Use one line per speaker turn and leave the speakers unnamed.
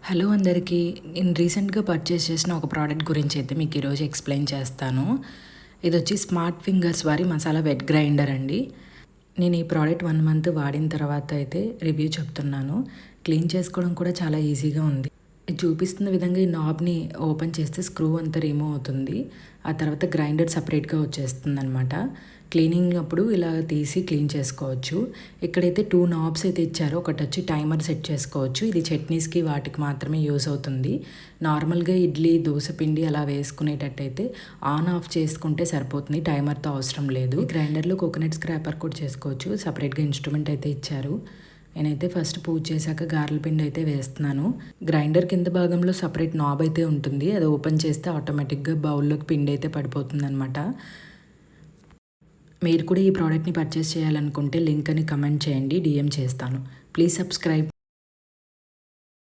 Hello అందరికీ. నేను రీసెంట్‌గా పర్చేస్ చేసిన ఒక ప్రోడక్ట్ గురించి అయితే మీకు ఈరోజు ఎక్స్‌ప్లెయిన్ చేస్తాను. ఇదొచ్చి స్మార్ట్ ఫింగర్స్ వారి మసాలా వెట్ గ్రైండర్ అండి. నేను ఈ ప్రోడక్ట్ 1 మంత్ వాడిన తర్వాత అయితే రివ్యూ చెప్తున్నాను. క్లీన్ చేసుకోవడం కూడా చాలా ఈజీగా ఉంది. ఇది చూపిస్తున్న విధంగా ఈ నాబ్‌ని ఓపెన్ చేస్తే స్క్రూ అంతా రిమూవ్ అవుతుంది. ఆ తర్వాత గ్రైండర్ సెపరేట్‌గా వచ్చేస్తుందనమాట. క్లీనింగ్ అప్పుడు ఇలా తీసి క్లీన్ చేసుకోవచ్చు. ఇక్కడైతే 2 నాబ్స్ అయితే ఇచ్చారు. ఒకటొచ్చి టైమర్ సెట్ చేసుకోవచ్చు. ఇది చట్నీస్‌కి వాటికి మాత్రమే యూజ్ అవుతుంది. నార్మల్‌గా ఇడ్లీ, దోస పిండి అలా వేసుకునేటట్టయితే ఆన్, ఆఫ్ చేసుకుంటే సరిపోతుంది. టైమర్‌తో అవసరం లేదు. ఈ గ్రైండర్‌లో కోకోనట్ స్క్రాపర్ కూడా చేసుకోవచ్చు. సెపరేట్‌గా ఇన్‌స్ట్రుమెంట్ అయితే ఇచ్చారు. నేనైతే ఫస్ట్ పూజ చేశాక గారెల పిండి అయితే వేస్తున్నాను. గ్రైండర్ కింద భాగంలో సపరేట్ నాబ్ అయితే ఉంటుంది. అది ఓపెన్ చేస్తే ఆటోమేటిక్‌గా బౌల్‌లోకి పిండి అయితే పడిపోతుందనమాట. మీరు కూడా ఈ ప్రోడక్ట్‌ని పర్చేస్ చేయాలనుకుంటే లింక్ అని కమెంట్ చేయండి. డీఎం చేస్తాను. Please subscribe.